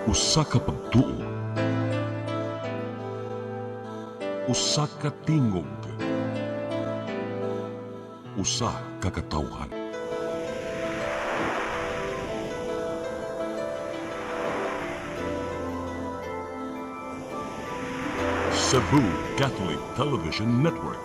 Usa ka pagtuo, usa ka tingog, usa ka katawhan. Cebu Catholic Television Network.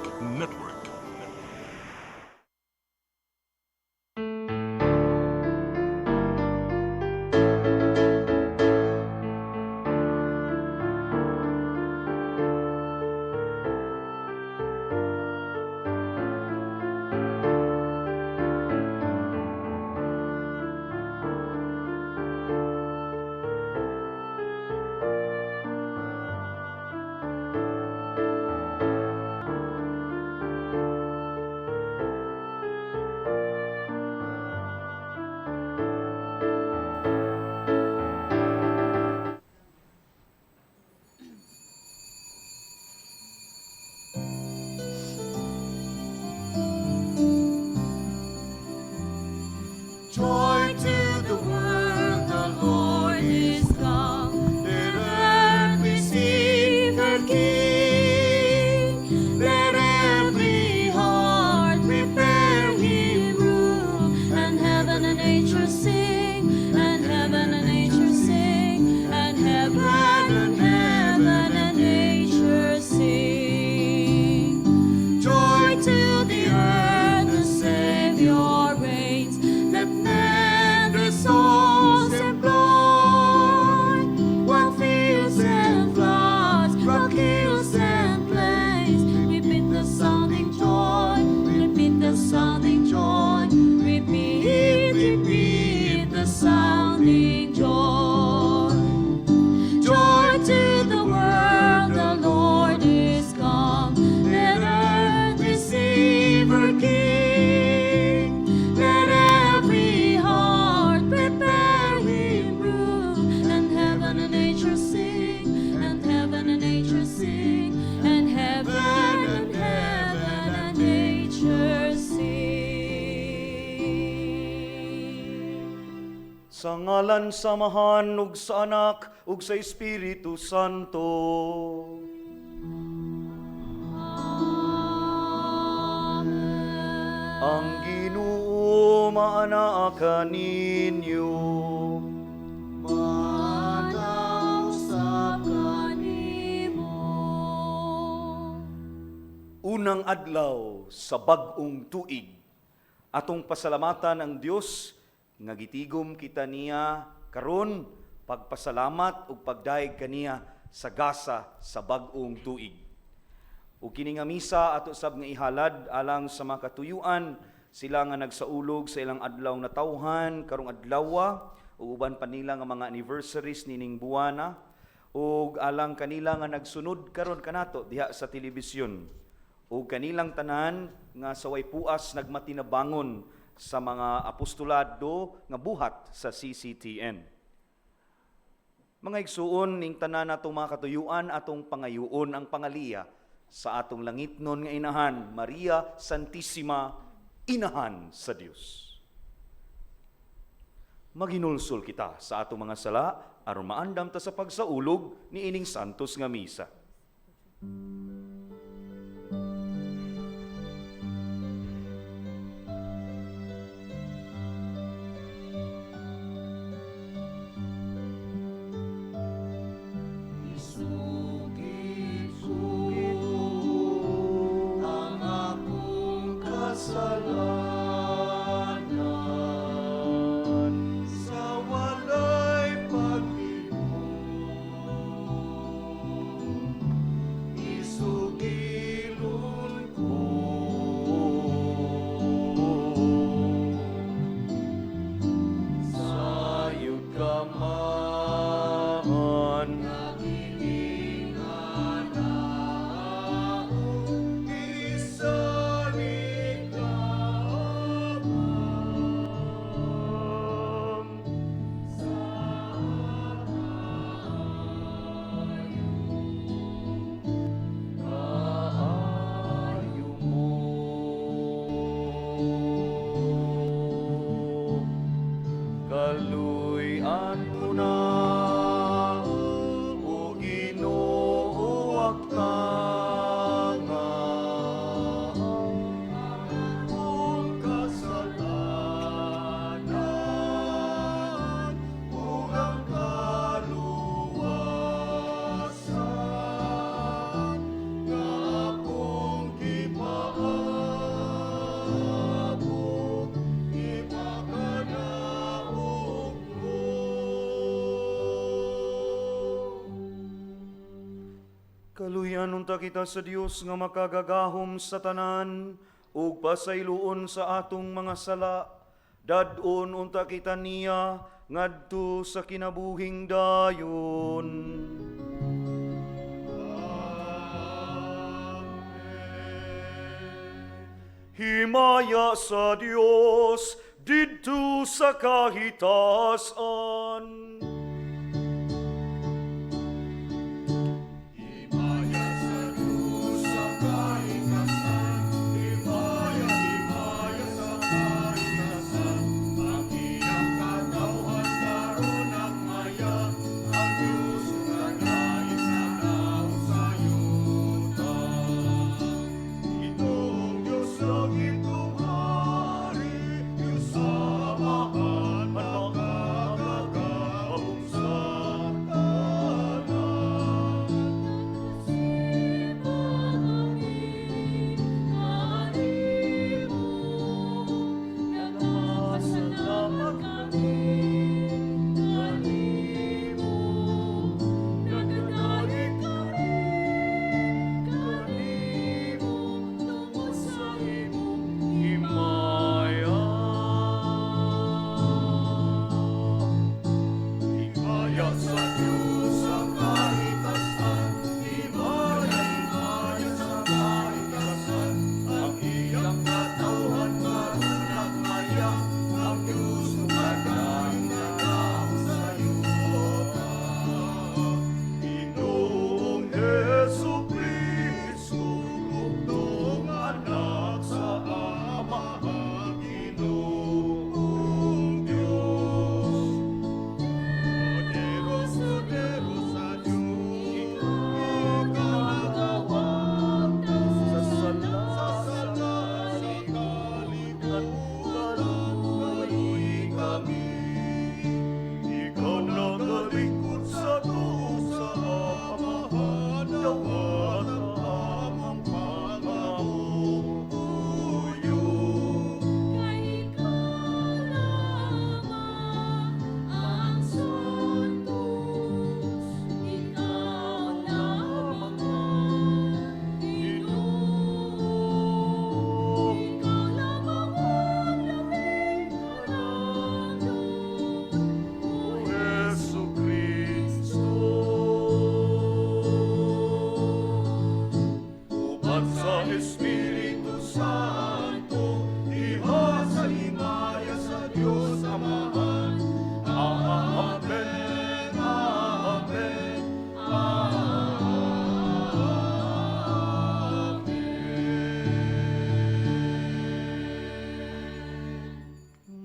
Joy to the world, the Lord is come. Let earth receive her King. Let every heart prepare Him room. And heaven and nature sing, and heaven and nature sing, and heaven and nature sing. Joy to the earth, the Savior reigns. Let men their songs employ, while fields and floods, rock hills and plains, repeat the sounding joy, repeat the sounding joy, repeat the sounding joy. Joy to the world, the Lord is come. Let earth receive her King. Let every heart prepare Him room. And heaven and nature sing, and heaven and nature sing, and heaven and nature sing. Sa ngalan samahan ug sa anak ug sa Espiritu Santo. Amen. Ang Ginoo maanaa kaninyo. Manausap kanimo. Unang adlaw sa bag-ong tuig, atong pasalamatan ang Dios nga gitigom kita niya karon pagpasalamat ug pagdaig kaniya sa gasa sa bag-ong tuig. Ug kini nga misa ato sab nga ihalad alang sa mga katuyuan sila nga nagsaulog sa ilang adlaw na tawhan karong adlaw ug uban pa nila nga mga anniversaries nining buwana ug alang kanila nga nagsunod karon kanato diha sa telebisyon ug kanilang tanan nga saway puas nagmatinabangon sa mga apostolado nga buhat sa CCTN. Mga igsuon ning tanan natong mga katuyuan atong pangayuon ang pangaliya sa atong langitnon nga inahan, Maria Santissima, inahan sa Dios. Maginulsol kita sa atong mga sala aron maandam ta sa pagsaulog ni ining santos nga misa. Ang akong kasalanan sa walay pag-ibig. Kaluyan unta kita sa Dios nga makagagahom sa tanan ug pasayloon sa atong mga sala. Dadon unta kita niya ngadto sa kinabuhing dayon. Himaya sa Dios didto sa kahitasan.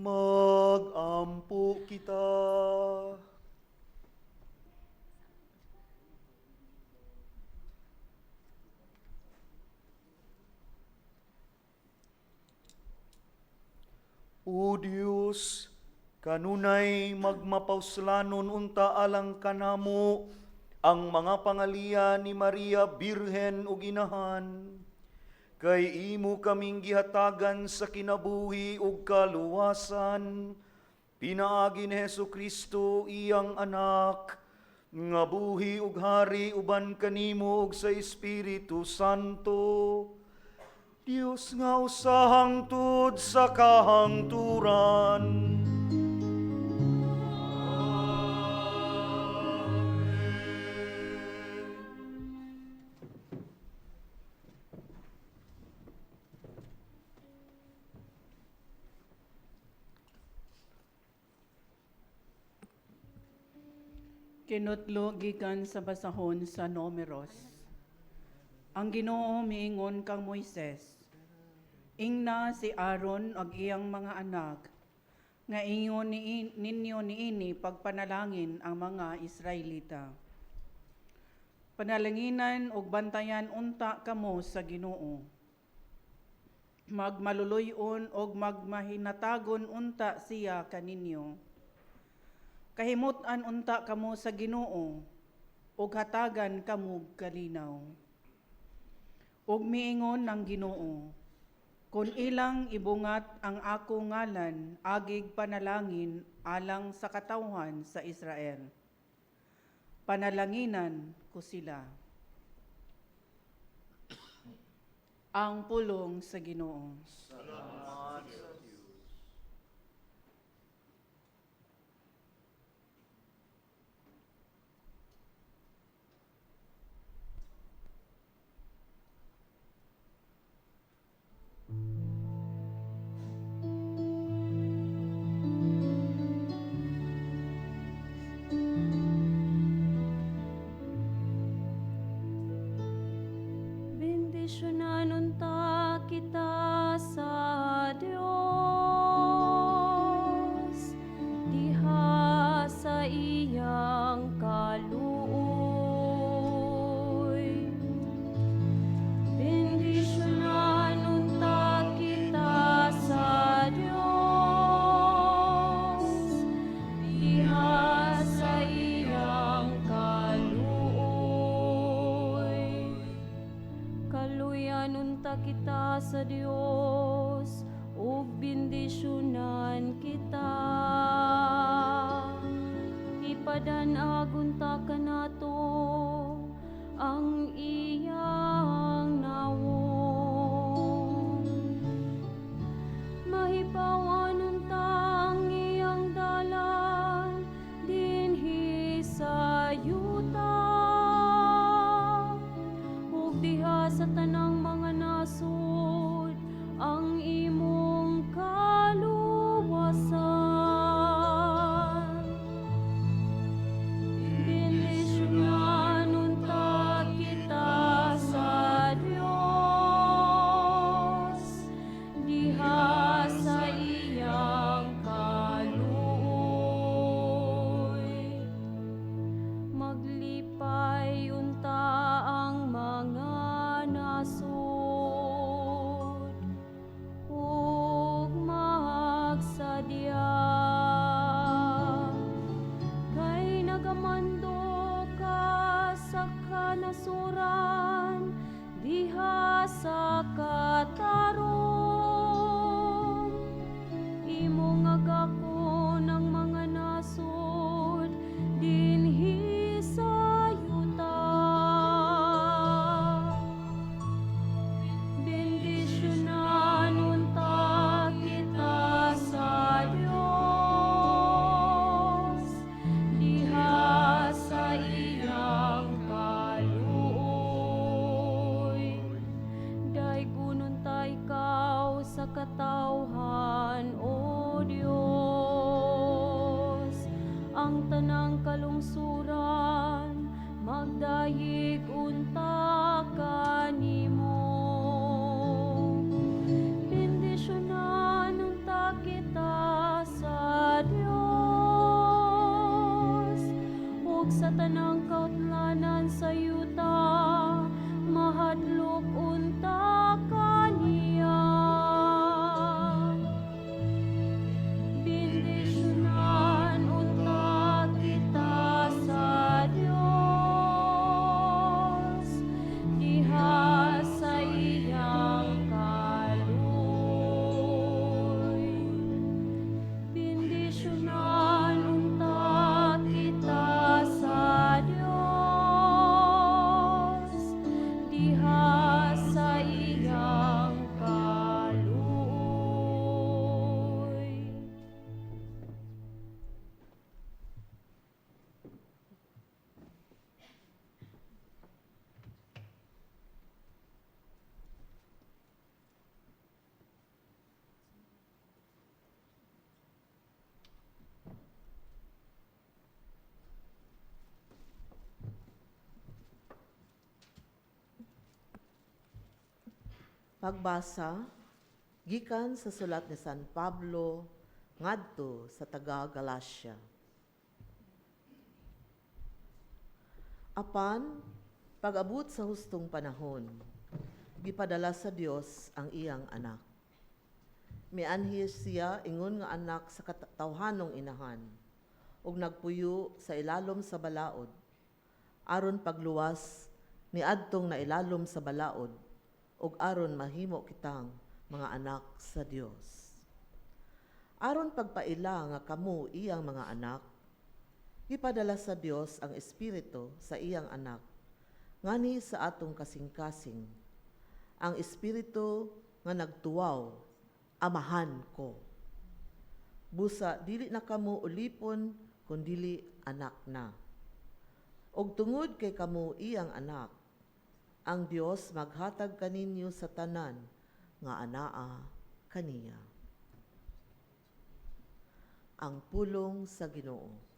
Magampo kita. O Diyos, kanunay magmapauslanon unta alang kanamo ang mga pangalian ni Maria Birhen ug Inahan. Kay imo kaming gihatagan sa kinabuhi ug kaluwasan, pinaagi ni Hesukristo iyang anak, nga buhi ug hari uban kanimo ug sa Espiritu Santo. Dios nga usahang tud sa kahangturan. Kinutlo gikan sa basahon sa Numeros. Ang Ginoo miingon kang Moises, ingna si Aaron ag iyang mga anak, nga ingon ninyo niini pagpanalangin ang mga Israelita. Panalanginan ug bantayan unta kamo sa Ginoo. Magmaluluyon ug magmahinatagon unta siya kaninyo. Kahimutan unta kamo sa Ginoo ug hatagan kamo kalinaw. Ug miingon ng Ginoo, kung ilang ibungat ang ako ngalan, agig panalangin alang sa katawhan sa Israel. Panalanginan ko sila. ang pulong sa Ginoo. Bendisyonan unta kita sa Dios, diha sa iyang kaluoy. Bendisyonan unta kita sa Dios, diha sa iyang kaluoy. Kaluyan unta kita sa Dios, ug bendisyonan kita. Ipadanag unta kanato ang iyang nawong. Mahibawan unta ang iyang dalan dinhi sa yuta. Ug diha sa tanang mga nasud ang imong kaluwasan. Bendisyonan unta kita sa Dios, diha sa iyang kaluoy. Maglipay unta ang mga nasud, ug magsadya. Kay nagamando ka sa kanasuran, diha sa katarong. Imong agakon ang mga nasud dinhi sa yuta. Bendisyonan unta kita sa Dios, diha sa iyang kaluoy. Daygon unta ikaw sa katawhan, O Dios. Ang tanang kalungsuran magdayeg unta kanimo. Bendisyonan unta kita sa Dios, ug sa tanang kautlanan sa yuta mahadlok unta kaniya. Bendisyonan unta kita sa Dios, diha sa iyang kaluoy. Bendisyonan unta kita sa Dios, diha sa iyang kaluoy. Pagbasa gikan sa sulat ni San Pablo ngadto sa taga Galacia. Apan pag-abot sa hustong panahon, gipadala sa Dios ang iyang anak. Mianhi siya ingon nga anak sa katawhanong inahan, ug nagpuyo sa ilalom sa balaod, aron pagluwas ni adtong na ilalom sa balaod, ug aron mahimo kitang mga anak sa Dios. Aron pagpaila nga kamo iyang mga anak, gipadala sa Dios ang Espiritu sa iyang anak, ngani sa atong kasing-kasing. ang espiritu nga nagtuwaw, amahan ko. Busa dili na kamo ulipon kundili anak na. Og tungod kay kamo iyang anak, ang Dios maghatag kaninyo sa tanan nga anaa kaniya. Ang pulong sa Ginoo.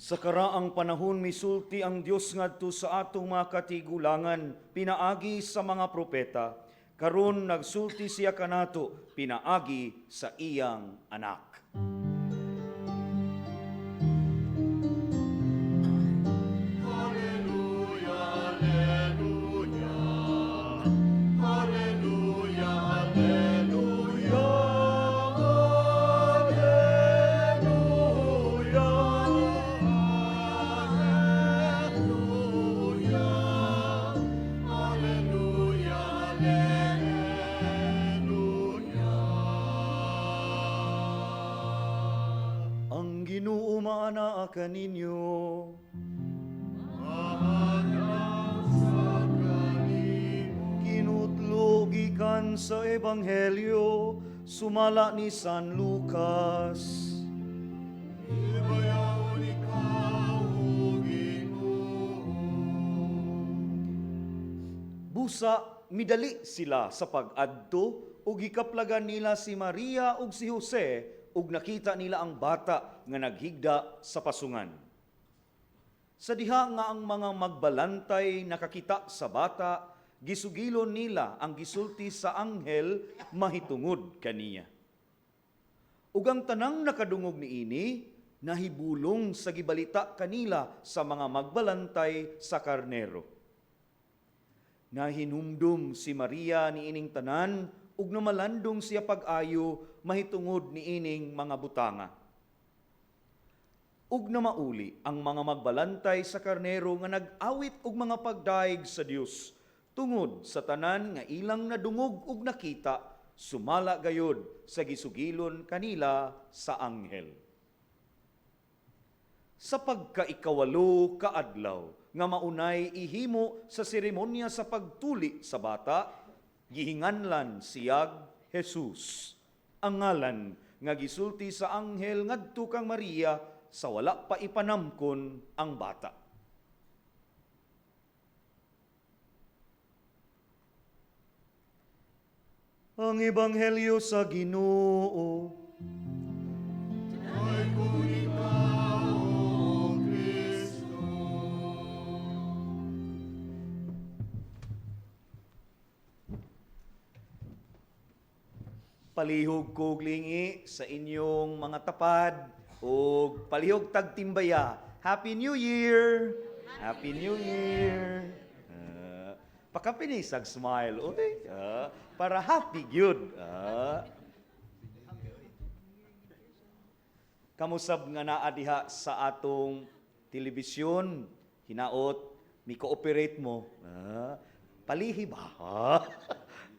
Sa karaang panahon misulti ang Dios ngadto sa atong mga katigulangan pinaagi sa mga propeta, karon nagsulti siya kanato pinaagi sa iyang anak. Ang Ginoo maanaa kaninyo. Kinutlo gikan sa Ebanghelyo sumala ni San Lucas. Busa midali sila sa pag-adto ug gikaplagan nila si Maria ug si Jose ug nakita nila ang bata nga naghigda sa pasungan. Sa diha nga ang mga magbalantay nakakita sa bata, gisugilon nila ang gisulti sa anghel mahitungod kaniya. Ug ang tanang nakadungog niini nahibulong sa gibalita kanila sa mga magbalantay sa karnero. Nahinumdum si Maria niining tanan ug namalandong siya pag-ayo mahitungod niining mga butanga. Ug namauli ang mga magbalantay sa karnero nga nag-awit og mga pagdaig sa Dios tungod sa tanan nga ilang nadungog ug nakita sumala gayod sa gisugilon kanila sa anghel. Sa pagkaikawalo ka adlaw nga maunay ihimo sa seremonya sa pagtuli sa bata, gihinganlan siyag Jesus, ang ngalan nga gisulti sa anghel ngadto kang Maria sa wala pa ipanamkon ang bata. Ang Ebanghelyo sa Ginoo. Palihog kog lingi sa inyong mga tapad o palihog tagtimbaya. Happy New Year! Happy New Year! Pakapinisag smile. Okay? Para happy good. Kamusab nga naa diha sa atong telebisyon, hinaot, mi cooperate mo. Palihi ba?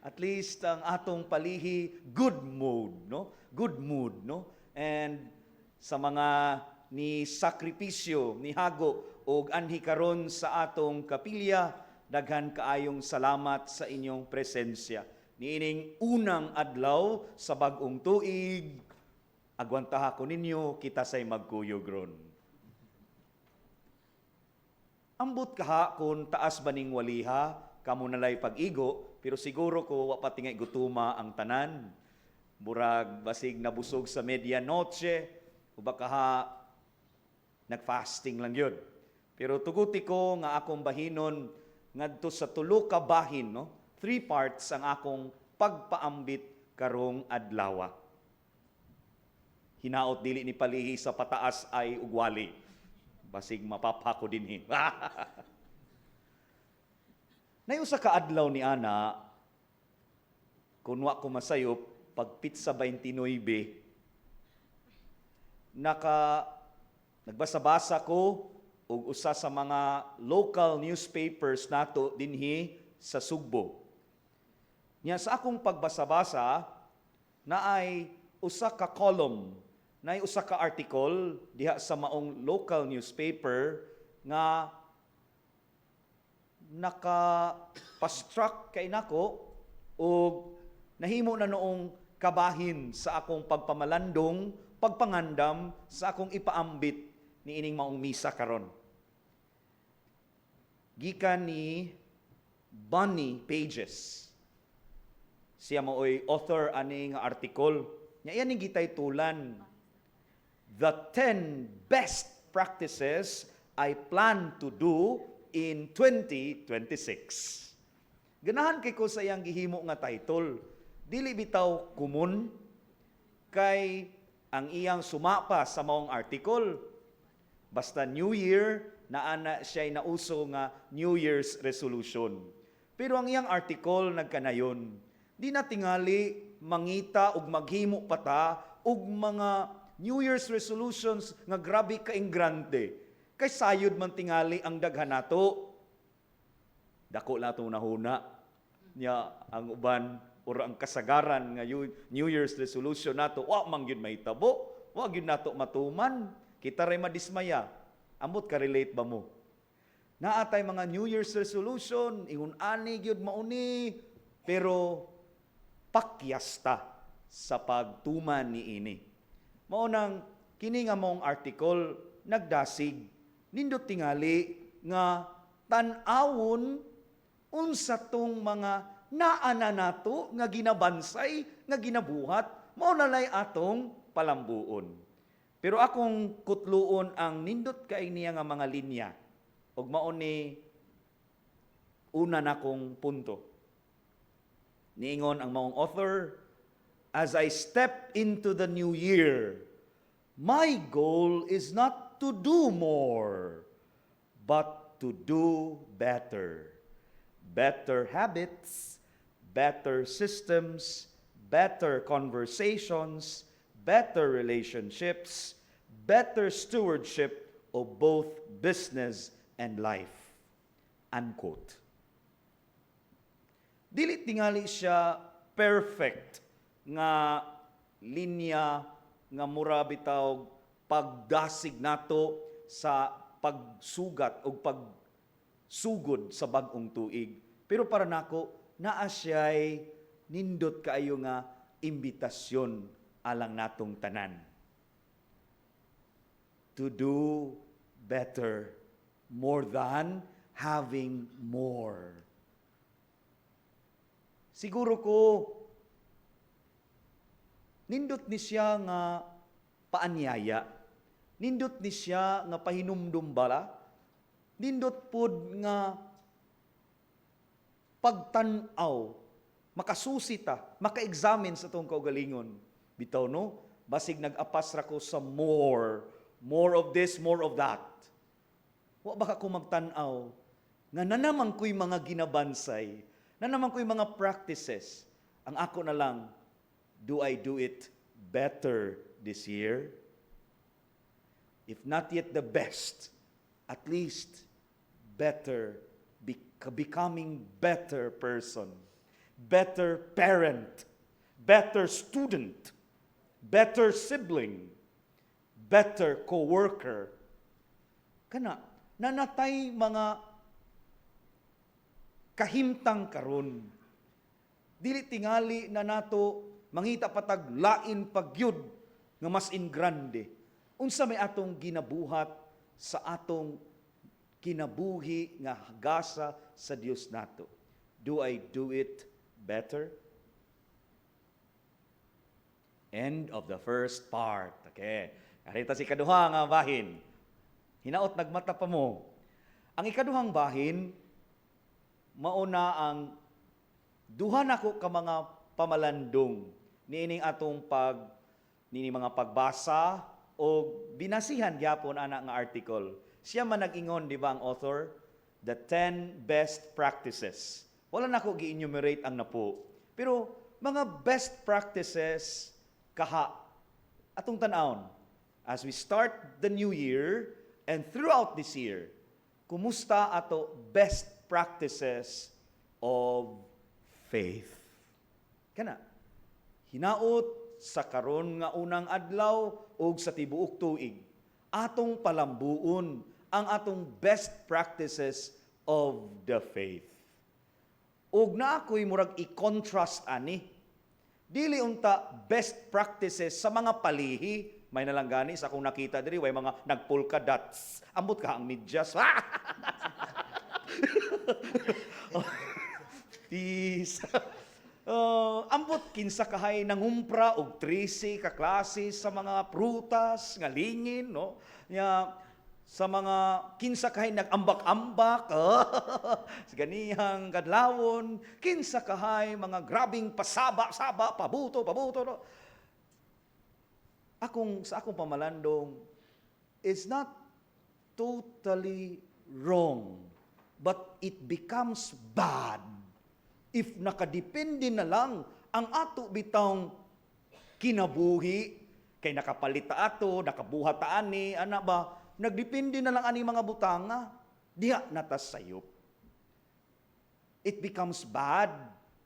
At least ang atong palihi good mood, no? Good mood, no? And sa mga ni sakripisyo, ni hago og anhi karon sa atong kapilya, daghan kaayong salamat sa inyong presensya. Niining unang adlaw sa bag-ong tuig, agwantaha ko ninyo, kita say magkuyog ron. Ambot kaha kung taas baning waliha, kamo nalay pag-igo, pero siguro ko wa patingay gutuma ang tanan. Murag basig nabusog sa medianoche, o baka nag-fasting lang yun. Pero tuguti ko nga akong bahinon ngadto sa tulo ka bahin, no? 3 parts ang akong pagpaambit karong adlawa. Hinaot dili ni palihi sa pataas ay ugwali. Basig mapapa ko din Nay usa ka adlaw ni ana, kunwa ko masayop, pag pizza 29, nagbasa-basa ko og usa sa mga local newspapers nato dinhi sa Sugbo. Nya sa akong pagbasa-basa, naay usa ka column, naay usa ka article diha sa maong local newspaper nga naka-pastruck kay nako og nahimo na noong kabahin sa akong pagpamalandong, pagpangandam sa akong ipaambit ni ining maong misa karon. Gikan ni Bonnie Pages. Siya mao'y author ani nga article. Nya iyan ning gitaytulan, The 10 Best Practices I Plan to Do in 2026. Ganahan kay ko sa iyang gihimo nga title. Dili bitaw kumun kay ang iyang sumapa sa maong article. Basta New Year, naana siya'y nauso nga New Year's resolution. Pero ang iyang article nagkanayon, di na tingali mangita og maghimo pata og mga New Year's resolutions nga grabe kaingrante. Kay sayod man tingali ang daghan nato. Dako na itong nahuna niya ang uban or ang kasagaran nga New Year's resolution nato, wa man gyud mahitabo, wa gyud nato matuman, kita ray madismaya. Ambot ka relate ba mo? Naatay mga New Year's resolution, ingon ani gyud mauni, pero pakyasta sa pagtuman ni ini. Mao nang kini nga mong article nagdasig nindot tingali nga tan-awon unsa tong mga naana nato nga ginabansay, nga ginabuhat, mao na lay atong palambuon. Pero akong kutluon ang nindot kay niya nga mga linya. Ug mao ni una na kong punto. Niingon ang maong author, as I step into the new year, my goal is not to do more, but to do better. Better habits, better systems, better conversations, better relationships, better stewardship of both business and life. Unquote. Dili tingali siya perfect nga linya nga mura bitaw pagdasig nato sa pagsugat o pagsugod sa bag-ong tuig. Pero para nako, naa siya'y nindot kaayo nga imbitasyon alang natong tanan. To do better more than having more. Siguro ko, nindot ni siya nga paanyaya. Nindot ni siya nga pahinumdum bala. Nindot pod nga pagtan-aw, makasusita, maka-examine sa itong kaugalingon. Bitaw no, basig nag-apas ra ko sa more of this, more of that. Wa baka ko magtan-aw nga nanaman ko'y mga ginabansay, nanaman ko'y mga practices. Ang ako na lang, do I do it better this year? If not yet the best, at least better, becoming better person, better parent, better student, better sibling, better co-worker. Kana, nanatay mga kahimtang karon. Dili tingali na nato mangita patag lain pagyud nga mas in grande. Unsa may atong ginabuhat sa atong kinabuhi nga hagasa sa Dios nato. Do I do it better? End of the first part. Okay. Karita si kaduha nga bahin. Hinaot nagmata pa mo. Ang ikaduhang bahin, mauna ang duha nako ka mga pamalandong niining atong niining mga pagbasa o binasihan gyapon ana nga article. Siya man nag-ingon, di ba, ang author? The 10 best practices. Wala na ko gi-enumerate ang napo. Pero mga best practices kaha atong tan-awon as we start the new year and throughout this year. Kumusta ato best practices of faith? Kana hinaot sa karon nga unang adlaw ug sa tibuok tuig atong palambuon ang atong best practices of the faith. Ug na ako'y murag i-contrast ani. Dili unta best practices sa mga palihi. May nalanggani sa akong nakita diri way mga nagpolka dots. Ambot ka ang medyas. Peace. Ambot kinsa kahay nangumpra og 13 ka klase sa mga prutas nga lingin, no? Sa mga kinsa kahay nagambak-ambak, sa ganihang kadlawon, kinsa kahay mga grabing pasaba-saba, pabuto, no? Sa akong pamalandong, it's not totally wrong, but it becomes bad if nakadepende na lang ang ato bitang kinabuhi, kay nakapalita ato, nakabuhat ani, ana ba, nagdepende na lang ani mga butanga, diha natas sayop. It becomes bad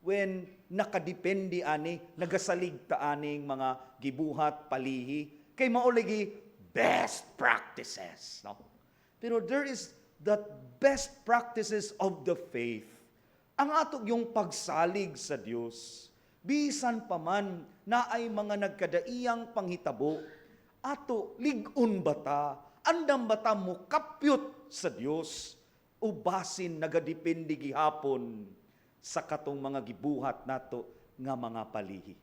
when nakadepende ani, nagasalig ta aning mga gibuhat, palihi, kay mauligi best practices. No? Pero there is that best practices of the faith. Ang ato yung pagsalig sa Dios, bisan pa man na ay mga nagkadaiyang panghitabo, ato ligon bata, andam bata mo kapyot sa Dios, o basin nagadepende gihapon sa katong mga gibuhat nato nga mga palihi.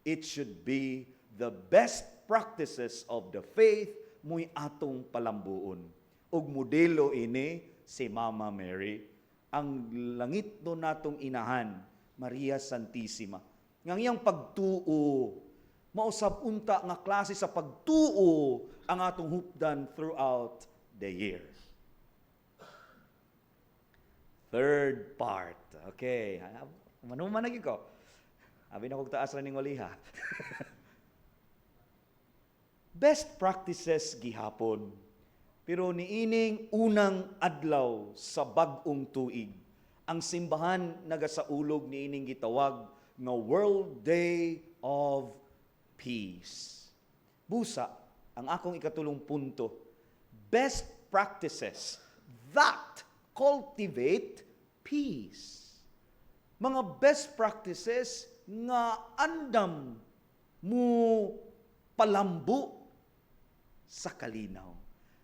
It should be the best practices of the faith muy atong palambuon. Ug modelo ini si Mama Mary, ang langit do natong inahan, Maria Santissima. Nga iyang pagtuo, mausab unta nga klase sa pagtuo ang atong hupdan throughout the year. Third part. Okay. Manuman lagi ko. Abi na kog taas ra ning waliha. Best practices gihapon. Pero niining unang adlaw sa bag-ong tuig, ang simbahan nagasaulog niining gitawag nga World Day of Peace. Busa, ang akong ikatulong punto, best practices that cultivate peace. Mga best practices nga andam mo palambo sa kalinaw.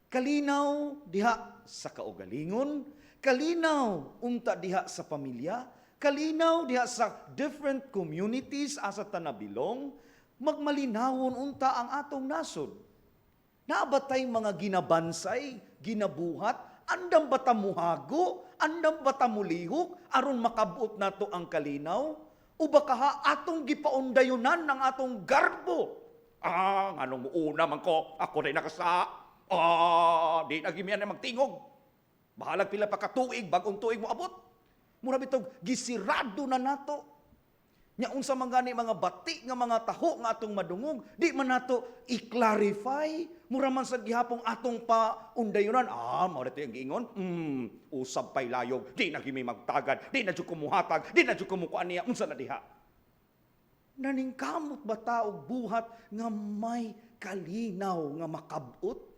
Kalinaw diha sa kaugalingon, kalinaw unta diha sa pamilya, kalinaw diha sa different communities asa tanabilong, magmalinawon unta ang atong nasod. Naabatay mga ginabansay, ginabuhat, andam bata muhago, andam bata mulihok, aron makabuot nato ang kalinaw, o baka atong gipaundayunan ng atong garbo. Anong una man ko, ako rin nakasa. Di nagimian na magtingog. Bahalag pila pa katuig, bagong tuig mo abot. Mura bitog, gisirado na nato. Nya unsa man gani mga bati nga mga taho nga atong madungog, di man nato i-clarify. Mura man sa gihapong atong paundayunan. Mao dito yung giingon. Usab pay layog, di na gimi magtagad, di na jud kumuhatag, di na jud kumukuan niya, unsa na diha. Naningkamot ba taog buhat nga may kalinaw nga makabot?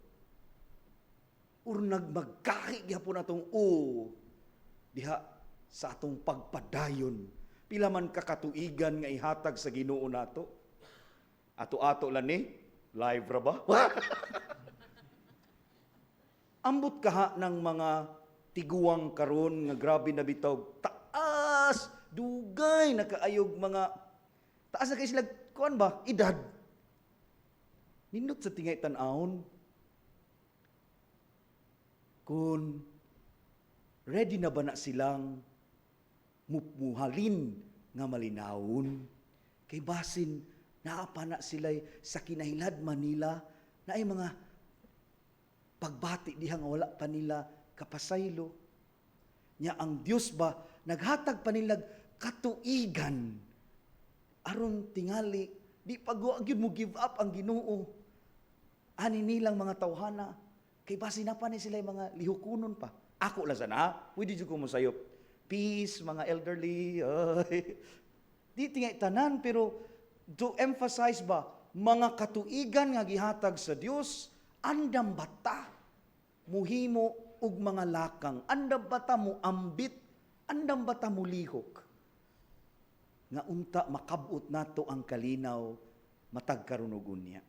Or nagmagkahi gihapon atong diha sa atong pagpadayon. Pila man kakatuigan nga ihatag sa Ginoo nato. Ato-ato lang ni, live ra ba? Ambot kaha ng mga tiguang karon nga grabe na bitaw, taas, dugay, nakaayog mga, taas na kayo sila, kuan ba, edad. Nindot sa tingay tan-awon, kung ready na ba na silang muhalin nga malinawon, kay basin naapa na sila sa kinahilad Manila na ay mga pagbati diha nga wala pa nila kapasaylo. Nya ang Dios ba naghatag pa nila katuigan aron tingali di pagwa gyud mo give up ang Ginoo. Ani nilang mga tawhana kay basi na pa ni sila yung mga lihukunon pa. Ako la sana, pwede jud ko mo sayop. Peace mga elderly. Ay. Di tingay tanan pero to emphasize ba mga katuigan nga gihatag sa Dios andam bata muhimo ug mga lakang, andam bata mo ambit, andam bata mo lihok. Nga unta makabot nato ang kalinaw, matag karunugon niya.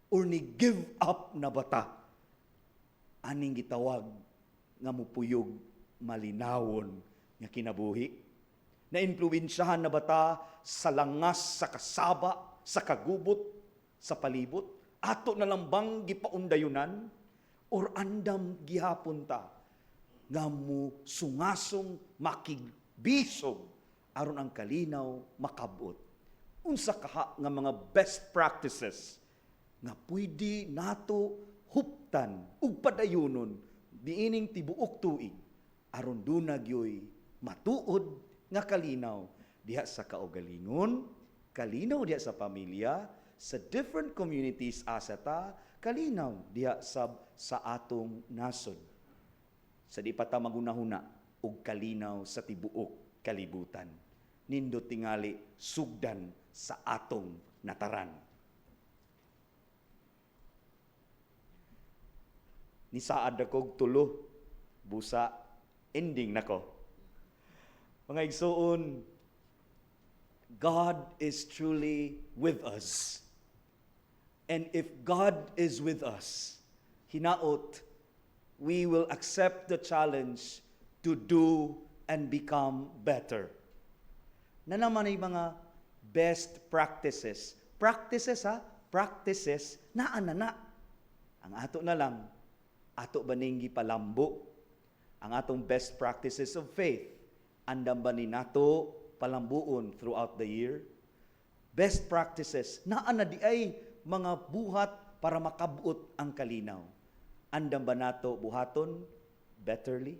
Or ni give up na bata, aning gitawag nga mupuyog malinawon nga kinabuhi. Na-influensyahan na bata sa langas, sa kasaba, sa kagubot, sa palibot, ato na lang bang gipaundayunan? Or andam gihapon ta nga mo sungasong makigbisog aron ang kalinaw makabot. Unsa kaha nga mga best practices nga pwede nato huptan ug padayunon diining tibuok tuig aron dunagyoy matuod nga kalinaw diha sa kaugalingon, kalinaw diha sa pamilya, sa different communities asata, kalinaw diha sa atong nasod. Sa di pa ta magunahuna og kalinaw sa tibuok kalibutan. Nindot tingali sugdan sa atong nataran. Ni saad akog tulo, busa, ending nako. Mga igsoon, God is truly with us. And if God is with us, hinaot, we will accept the challenge to do and become better. Na naman ay mga best practices. Practices ha? Practices na anana. Ang ato na lang, ato ba ning palambo? Ang atong best practices of faith, andam ba ni nato palambuon throughout the year? Best practices na ana di ay mga buhat para makabot ang kalinaw. Andam ba nato buhaton betterly?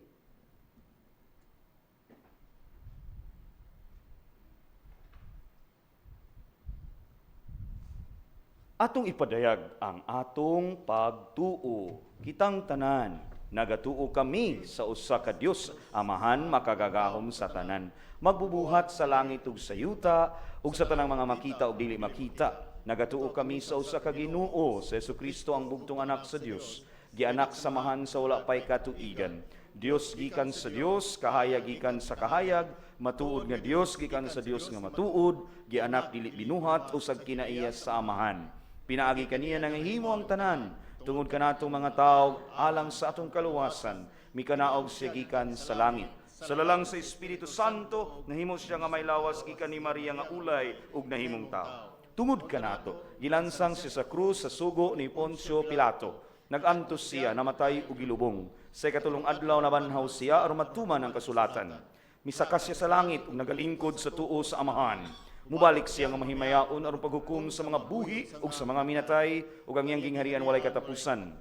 Atong ipadayag ang atong pagtuo. Kitang tanan, nagatuo kami sa usa ka Dios, Amahan makagagahom sa tanan. Magbubuhat sa langit ug sa yuta, ug sa tanang mga makita ug dili makita. Nagatuo kami sa usa ka Ginoo, sa Jesucristo ang bugtong anak sa Dios. Gianak samahan sa wala pay katuigan. Dios gikan sa Dios, kahayag gikan sa kahayag, matuod nga Dios gikan sa Dios nga matuod, gianak dili binuhat usag kinaiya sa Amahan. Pinaagi kaniya nangahimo ang tanan, tungod kanatong mga tao alang sa atong kaluwasan, mikanaog siya gikan sa langit. Sa lalang sa Espiritu Santo, nahimo siya nga may lawas gikan ni Maria nga ulay ug nahimong tao. Tungod kanato, gilansang siya sa krus sa sugo ni Poncio Pilato. Nagantos siya, namatay ug gilubong. Sa ikatulong adlaw nabanhaw siya aron matuman ang kasulatan. Misakas siya sa langit ug nagalingkod sa tuo sa Amahan. Mubalik siya nga mahimayaon aron paghukom sa mga buhi ug sa mga minatay ug ang iyang gingharian walay katapusan.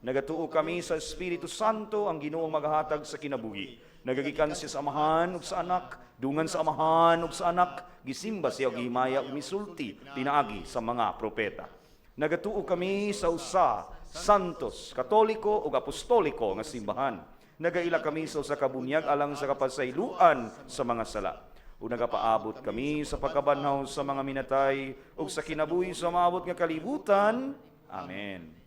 Nagatuo kami sa Espiritu Santo, ang Ginoong maghatag sa kinabuhi. Nagagikan siya sa Amahan ug sa Anak, dungan sa Amahan ug sa Anak, gisimba siya ug gihimaya ug misulti pinaagi sa mga propeta. Nagatuo kami sa usa, santos, katoliko ug apostoliko nga simbahan. Nagaila kami sa usa ka bunyag alang sa kapasayloan sa mga sala. Ug nagapaabot kami sa pagkabanhaw sa mga minatay ug sa kinabuhi sa maabot nga kalibutan. Amen.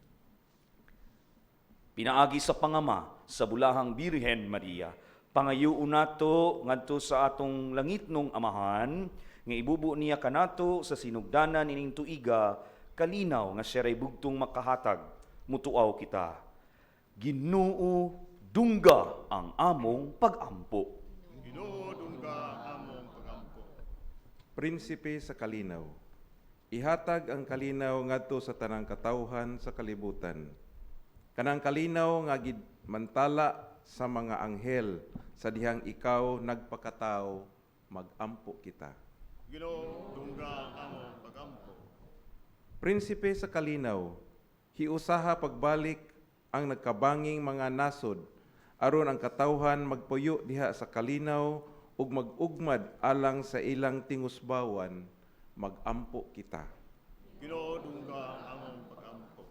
Pinaagi sa pangama sa bulahang Birhen Maria, pangayuon nato ngadto sa atong langitnong Amahan, nga ibubo niya kanato sa sinugdanan ining tuiga, kalinaw nga siya ray bugtong makahatag, mutuaw kita. Ginoo, dungga ang among pagampo. Prinsipe sa kalinaw. Ihatag ang kalinaw ngadto sa tanang katawhan sa kalibutan. Kanang kalinaw nga mantala sa mga anghel sa dihang ikaw nagpakatao, magampo kita. Ginoo, dungga among pagampo. Prinsipe sa kalinaw, hiusaha pagbalik ang nagkabanging mga nasod, aron ang katawhan magpuyo diha sa kalinaw ug mag-ugmad alang sa ilang tingusbawan, magampo kita. Ginoo dungga ang among pag-ampo.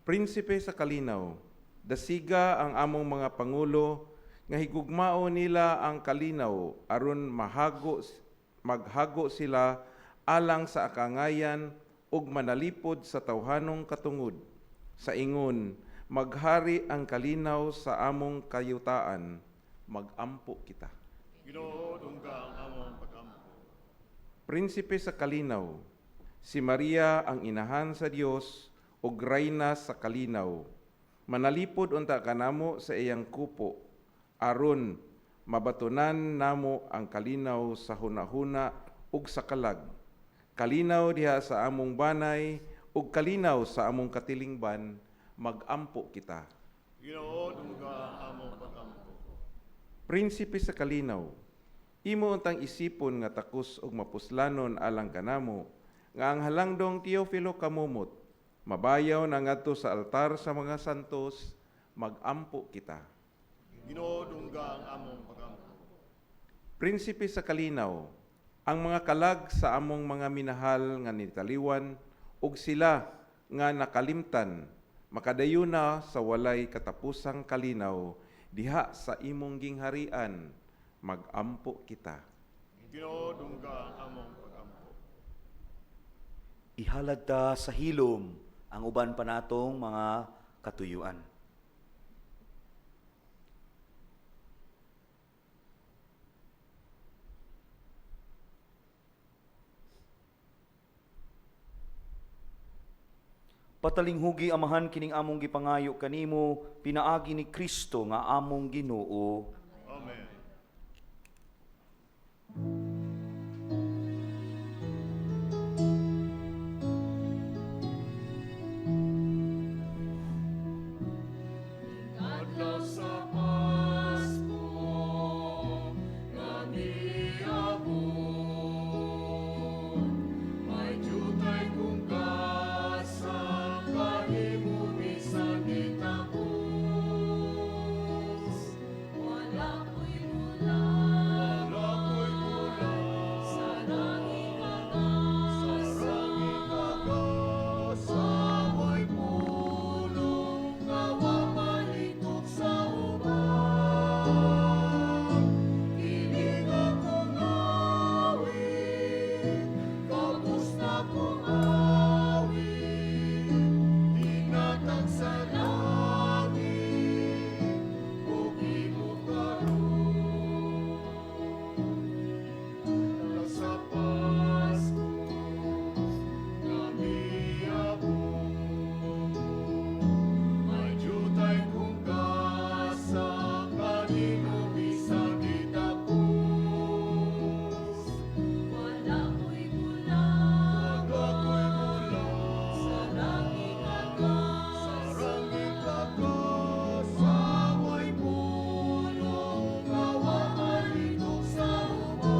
Prinsipe sa kalinaw, dasiga ang among mga pangulo nga higugmao nila ang kalinaw aron maghago sila alang sa akangayan ug manalipod sa tawhanong katungod. Sa ingon, maghari ang kalinaw sa among kayutaan, magampo kita. Ginoo dungga ang among pag-ampo. Prinsipe sa kalinaw, si Maria ang inahan sa Dios ug reyna sa kalinaw. Manalipod unta kanamo sa iyang kupo aron mabatunan namo ang kalinaw sa hunahuna ug sa kalag. Kalinaw diha sa among banay ug kalinaw sa among katilingban, magampo kita. Ginoo dungga ang among pag-ampo. Prinsipe sa kalinaw, imo untang isipon nga takos ug mapuslanon alang kanamo, nga ang halangdong Teofilo kamumot, mabayaw na ngadto sa altar sa mga santos, magampo kita. Ginoo dungga ang among pag-ampo. Prinsipe sa kalinaw, ang mga kalag sa among mga minahal nga nitaliwan, ug sila nga nakalimtan, makadayuna sa walay katapusang kalinaw, diha sa imong gingharian, magampo kita. Ginoo dungga ang among pag-ampo. Ihalad ta sa hilom ang uban pa natong mga katuyuan. Patalinghugi amahan kining among gipangayo kanimo, pinaagi ni Kristo nga among Ginoo. Amen. Adlaw sa Pasko, kami abot, may jutay kung kasa, kanimo bisan gitapos. Wala ko'y mula Wala ko'y mula sa langit sarang ikakasamoy pulong nawa malitok sa uban. Kiling akong awit, kapos na kong awit, tinatag sa langit, ug imo karon. Sa Pasko, kami abot, may jutay kung kasa, kanino bisan gitapos. Wala ko'y mula Wala ko'y mula sa langit sarang ikakasamoy pulong nawa malitok sa uban.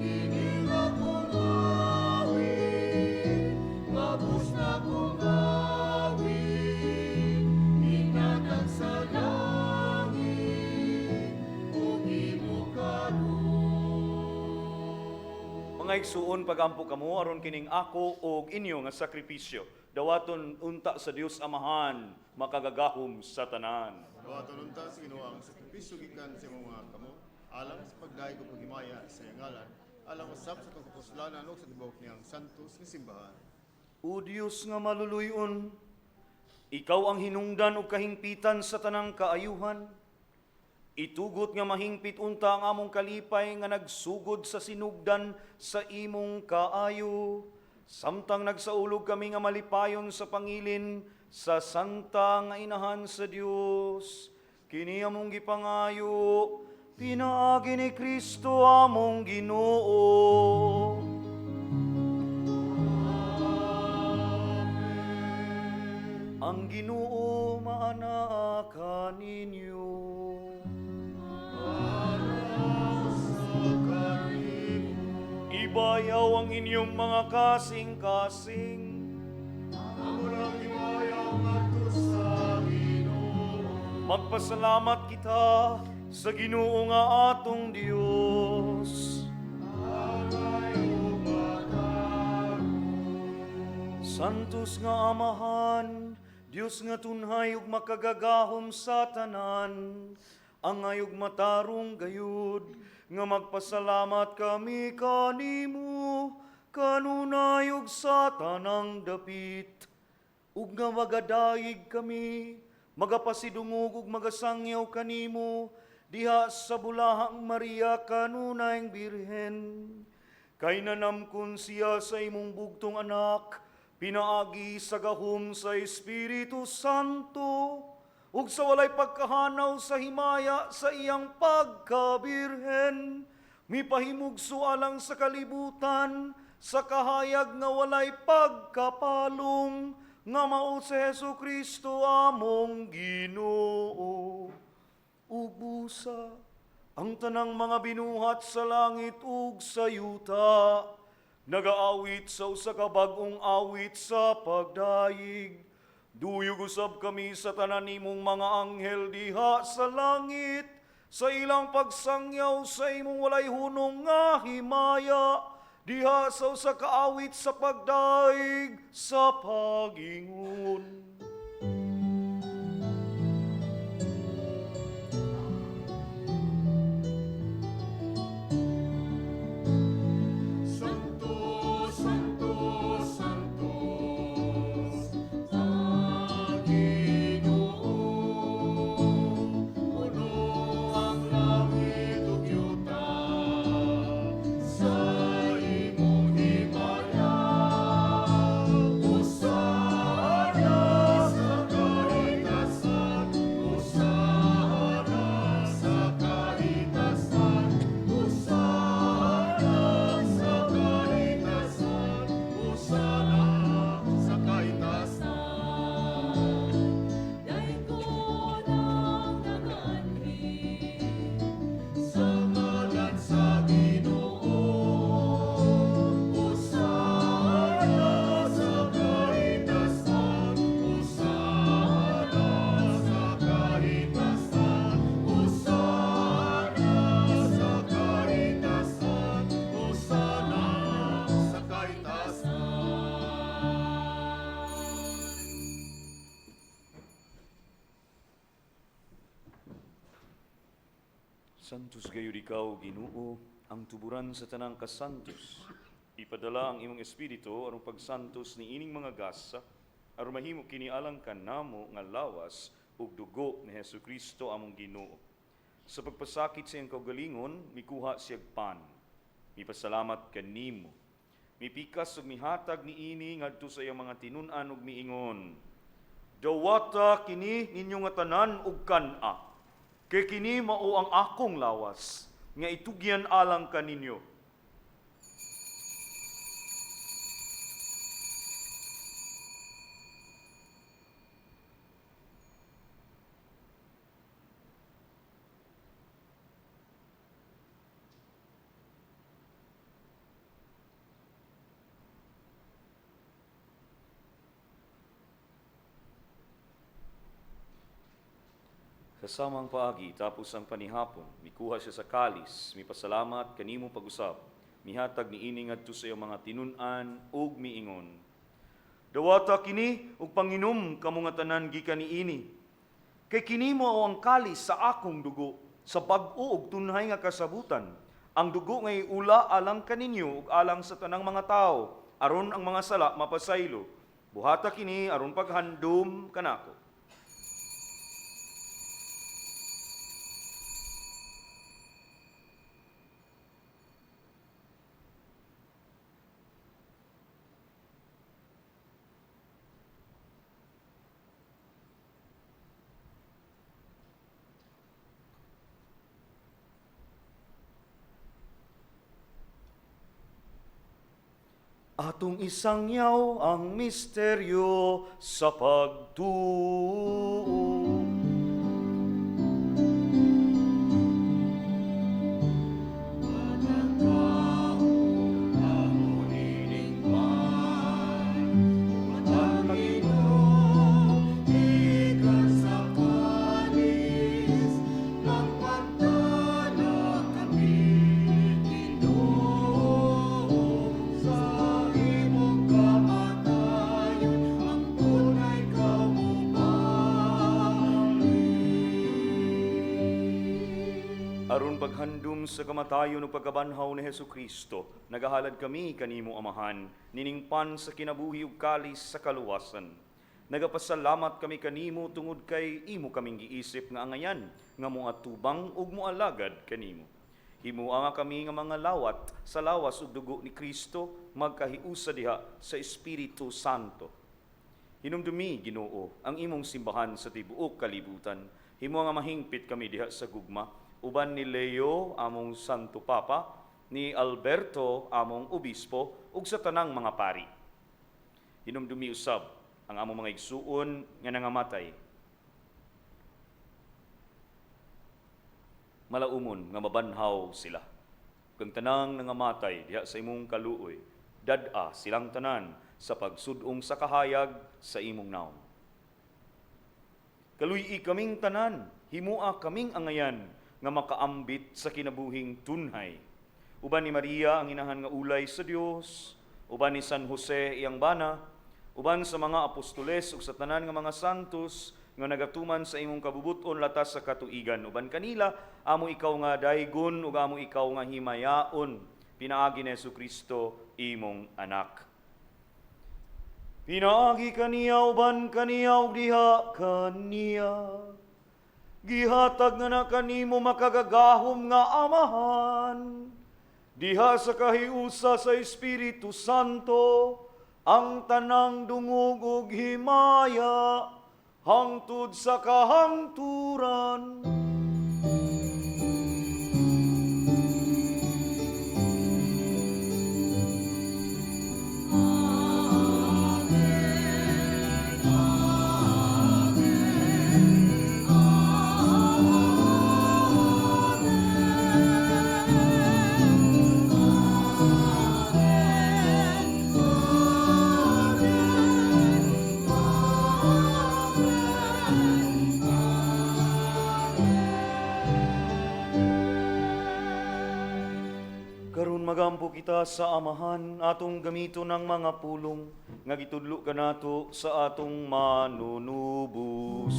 Kining akong awit, kapos na kong awit, inatag sa langit, ug imo karon. Mga igsuon pagampo kamo aron kining ako og inyo nga sakripisyo. Dawaton unta sa Dios Amahan, makagagahom sa tanan. Dawaton unta sa Ginoo ang sakripisyo gikan sa imong mga kamo, alang sa pagdaig ug paghimaya sa iyang ngalan, alang usab sa kapuslanan ug sa tibuok niyang santos nga simbahan. O Dios nga maluluyon, ikaw ang hinungdan ug kahingpitan sa tanang kaayuhan. Itugot nga mahingpit unta ang among kalipay nga nagsugod sa sinugdan sa imong kaayo. Samtang nagsaulog kami nga malipayon sa pangilin sa santa nga inahan sa Dios. Kini among gipangayo, pinaagi ni Kristo among Ginoo. Ang Ginoo maana kaninyo. Ibayaw ang inyong mga kasing-kasing. Magpasalamat kita sa Ginoo nga atong Dios. Santos nga Amahan, Dios nga tunhay ug makagagahom sa tanan, ang ayog matarong gayud, nga magpasalamat kami kanimo, kanunay ug sa tanang dapit, ug nga magadayig kami, magapasidungog ug magasangyaw kanimo, diha sa bulahang Maria kanunayng Birhen. Kay nanamkon siya sa imong bugtong anak, pinaagi sa gahom sa Espiritu Santo, ug sa walay pagkahanaw sa himaya sa iyang pagkabirhen, mipahimugso alang sa kalibutan, sa kahayag nga walay pagkapalong, nga mao si Hesu Kristo among Ginoo. Ubusa ang tanang mga binuhat sa langit ug sa yuta, nagaawit sa usa ka bag-ong awit sa pagdayig. Duyog usab kami sa tanan nimong mga anghel diha sa langit, sa ilang pagsangyaw sa imong walay hunong nga himaya, diha sa usa ka awit sa pagdaig sa pagingon. Santos gayud ikaw, Ginoo, ang tuburan sa tanang kasantos. Ipadala ang imong espiritu aron pagsantos ni ining mga gasa, aron mahimo kini alang kanamo nga lawas ug dugo ni Hesu Kristo among Ginoo. Sa pagpasakit sa iyang kaugalingon, mikuha siyag pan. Mipasalamat kanimo. Mipikas ug mihatag niini ngadto sa iyang mga tinun-an ug miingon, dawata kini ninyo nga tanan ug kan-a. Kay kini mao ang akong lawas, nga itugyan alang kaninyo. Kasamang paagi, tapos ang panihapon, mikuha siya sa kalis, mipasalamat, kanimo pag-usab, mihatag ni ini ngadto sa iyang mga tinun-an ug miingon, dawata kini ug panginom kamo nga tanan gikan niini. Kay kini mao ang kalis sa akong dugo, sa bag-o ug tunhay nga kasabutan. Ang dugo nga iula alang kaninyo ug alang sa tanang mga tao, aron ang mga sala mapasaylo. Buhata kini aron paghandom kanako. Atong isangyaw ang misteryo sa pagtuo. Matanda paghandom sa kamatayon ug pagkabanhaw ni Hesu Kristo, nagahalad kami kanimo Amahan, niningpan sa kinabuhi ug kalis sa kaluwasan. Nagapasalamat kami kanimo tungod kay imo kaming giisip nga angayan, nga moatubang ug moalagad kanimo. Himuanga kami nga mga lawat sa lawas ug dugo ni Kristo, magkahiusa diha sa Espiritu Santo. Hinumdumi, Ginoo, ang imong simbahan sa tibuok kalibutan. Himuanga mahingpit kami diha sa gugma, uban ni Leo, among Santo Papa, ni Alberto, among Obispo, ug sa tanang mga pari. Hinumdumi usab ang among mga igsuon nga nangamatay. Malaumon nga mabanhaw sila. Kung tanang nangamatay diha sa imong kaluoy, dad-a silang tanan sa pagsudong sa kahayag sa imong naong. Kaluy-i kaming tanan, himua kaming angayan nga makaambit sa kinabuhing tunhay. Uban ni Maria ang inahan nga ulay sa Dios, uban ni San Jose iyang bana, uban sa mga apostoles ug sa tanan nga mga santos nga nagatuman sa imong kabubuton latas sa katuigan. Uban kanila, amo ikaw nga daygon ug amo ikaw nga himayaon, pinaagi ni Jesucristo imong anak. Pinaagi kaniya uban kaniya ug diha kaniya. Gihatag nga na kanimo makagagahom nga Amahan. Diha sa kahiusa sa Espiritu Santo, ang tanang dungog ug himaya hangtod sa kahangturan. Karon magampo kita sa Amahan, atong gamito ng mga pulong, nga gitudlo kanato sa atong manunubos.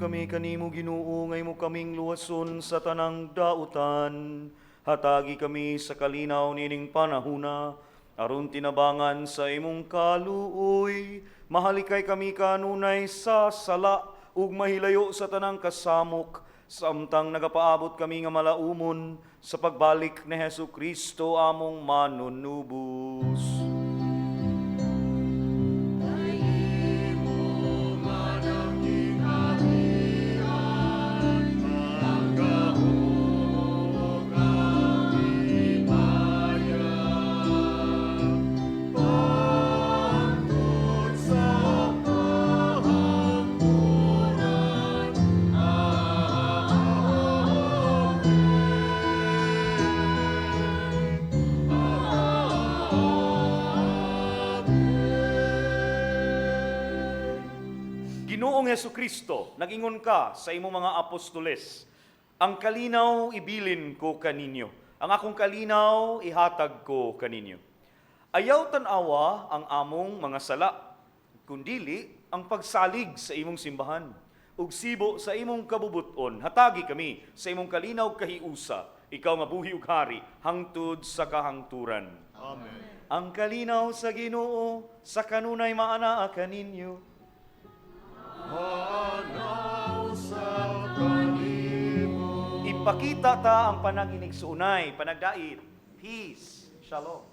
Kami kanimo Ginoo, ngay mo kaming luwason sa tanang dautan. Hatagi kami sa kalinaw nining panahuna, aron tinabangan sa imong kaluoy. Mahalikay kami kanunay sa sala, ug mahilayo sa tanang kasamok, samtang nagapaabot kami nga malaumon sa pagbalik ni Hesu Kristo among manunubos. Jesucristo, nagingon ka sa imong mga apostoles, ang kalinaw ibilin ko kaninyo, ang akong kalinaw ihatag ko kaninyo. Ayaw tanawa ang among mga sala, kundili ang pagsalig sa imong simbahan, ug sibo sa imong kabubuton, hatagi kami sa imong kalinaw kahiusa, ikaw nga buhi ug hari, hangtod sa kahangturan. Amen. Ang kalinaw sa Ginoo sa kanunay maanaa kaninyo. Ipakita ta ang pananginig sa unay, panagdait, peace, shalom.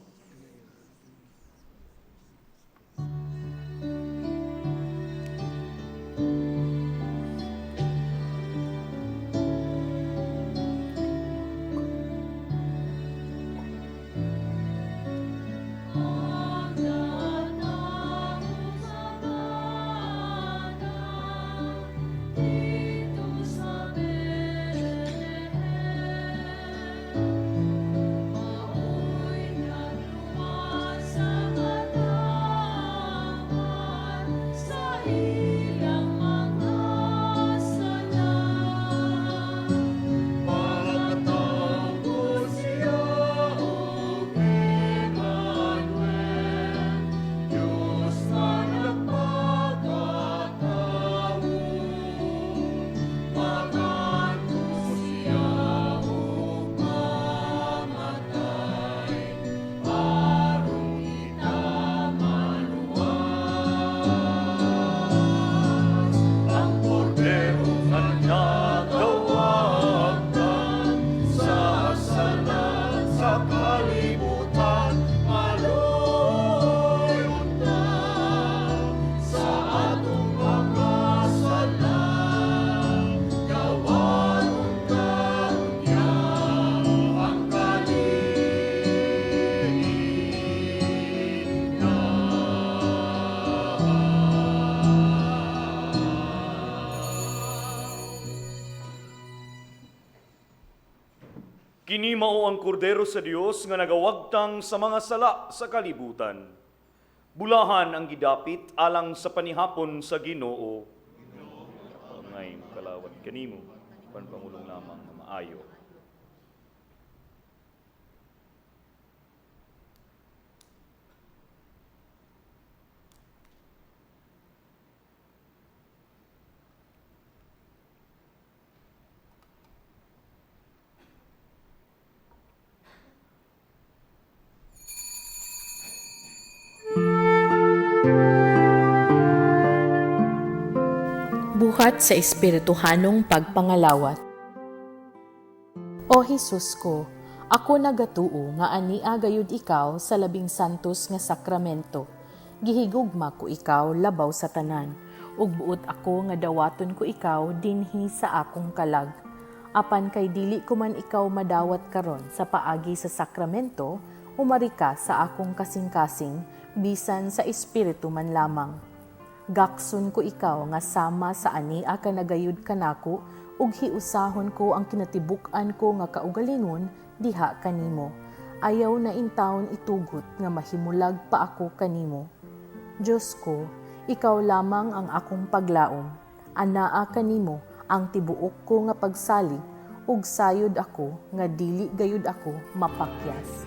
Kini mao ang kordero sa Dios nga nagawagtang sa mga sala sa kalibutan. Bulahan ang gidapit alang sa panihapon sa Ginoo. Ngay makalawat kanimo, panpangulong lamang na maayo. Buhat sa espirituhanong pagpangalawat. O Jesus ko, ako nagatuo nga ania gayud ikaw sa labing santos nga sakramento. Gihigugma ko ikaw labaw sa tanan, ug buot ako nga dawaton ko ikaw dinhi sa akong kalag. Apan kay dili ko man ikaw madawat karon sa paagi sa sakramento, umari ka sa akong kasing-kasing, bisan sa espiritu man lamang. Gakson ko ikaw nga sama sa ania ka nagayud kanako ug hiusahon ko ang kinatibuk-an ko nga kaugalingon diha kanimo. Ayaw na intawon itugot nga mahimulag pa ako kanimo. Diyos ko, ikaw lamang ang akong paglaom. Anaa kanimo ang tibuok ko nga pagsalig ug sayod ako nga dili gayud ako mapakyas.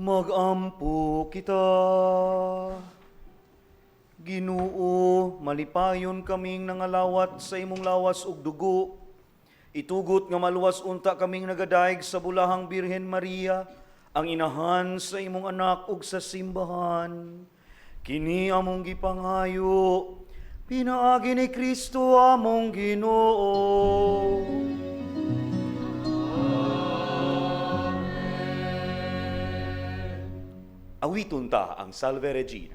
Magampo kita. Ginoo, malipayon kaming nangalawat sa imong lawas ug dugo. Itugot nga maluwas unta kaming nagadayeg sa bulahang Birhen Maria, ang inahan sa imong anak ug sa simbahan. Kini among gipangayo, pinaagi ni Kristo among Ginoo. Awiton ta ang Salve Regina.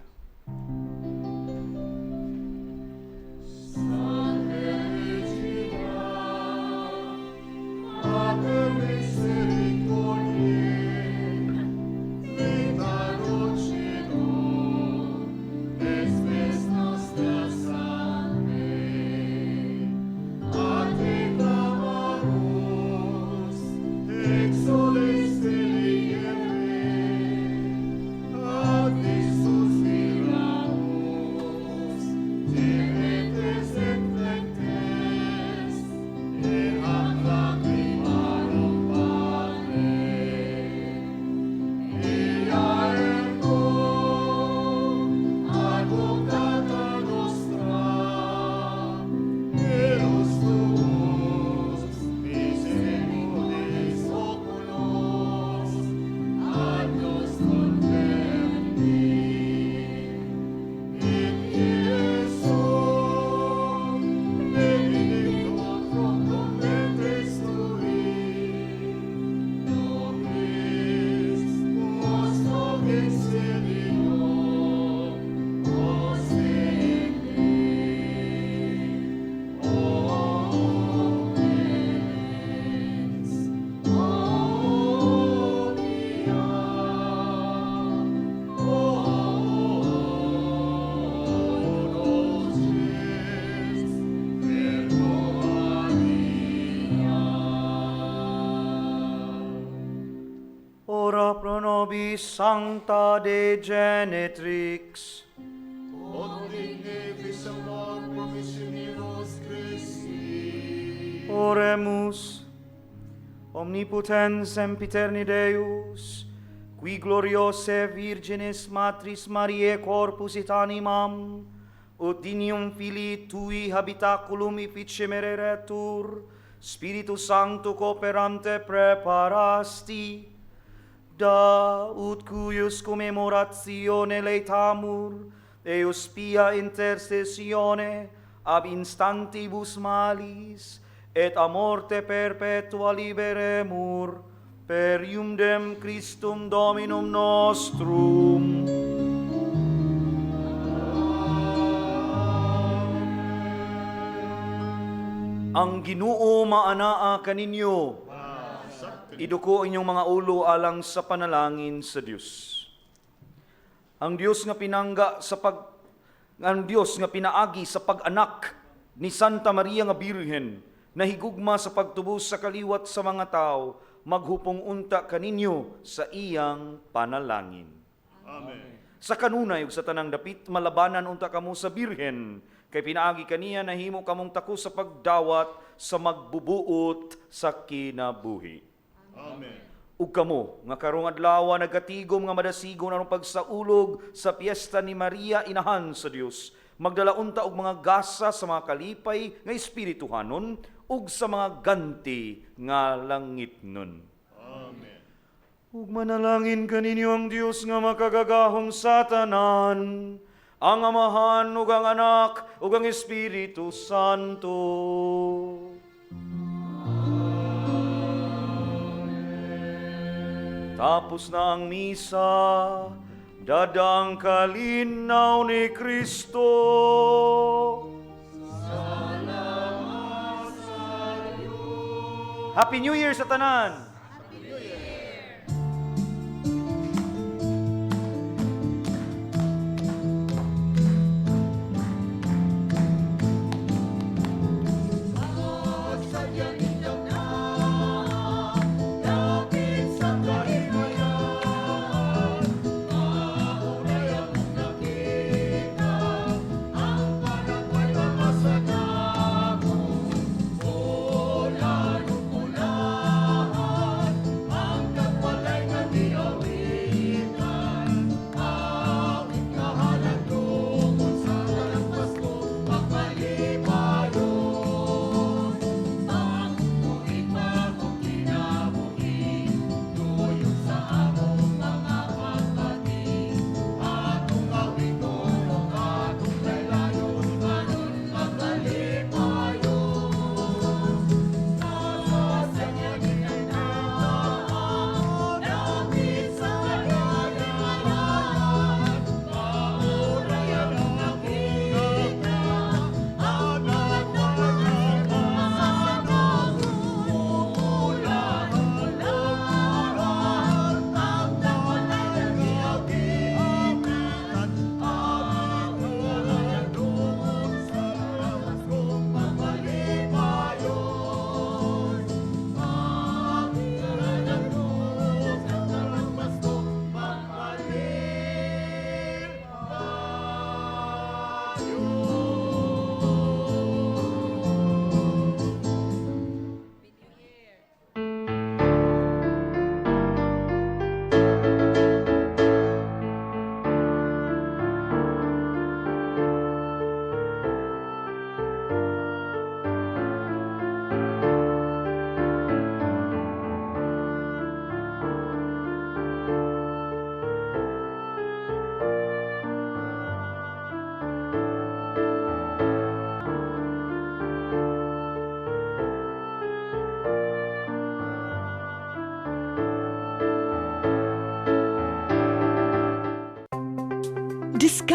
Ora pro nobis sancta de Genetrix. Od dignebis amor promissioneros Christi. Oremus. Omnipotens sempiterni Deus, qui gloriose Virginis Matris Mariae corpus et animam, ut dignium Filii Tui habitaculum efficemeretur, Spiritus Sancto cooperante preparasti, da ut cuius commemoratione leitamur, Deus pia intercessione ab instantibus malis, et a morte perpetua liberemur, per iundem Christum Dominum nostrum. Ang Ginoo maanaa kaninyo. Iduko inyong mga ulo alang sa panalangin sa Dios. Ang Dios nga pinaagi sa pag-anak ni Santa Maria nga Birhen, nahigugma sa pagtubos sa kaliwat sa mga tao, maghupong unta kaninyo sa iyang panalangin. Amen. Sa kanunay ug sa tanang dapit malabanan unta kamo sa Birhen, kay pinaagi kaniya nahimo kamong tako sa pagdawat sa magbubuot sa kinabuhi. Amen. Ug kamo nga karong adlaw nagatigom nga madasigon aron pagsaulog sa piyesta ni Maria inahan sa Dios, magdala unta og mga gasa sa mga kalipay nga espirituhanon ug sa mga ganti nga langitnon. Amen. Ug manalangin kaninyo ang Dios nga makagagahong sa tanan, ang Amahan ug ang Anak ug ang Espiritu Santo. Tapos na ang misa, dadang kalinaw ni Kristo. Salamat sa Diyos. Happy New Year sa tanan! Discover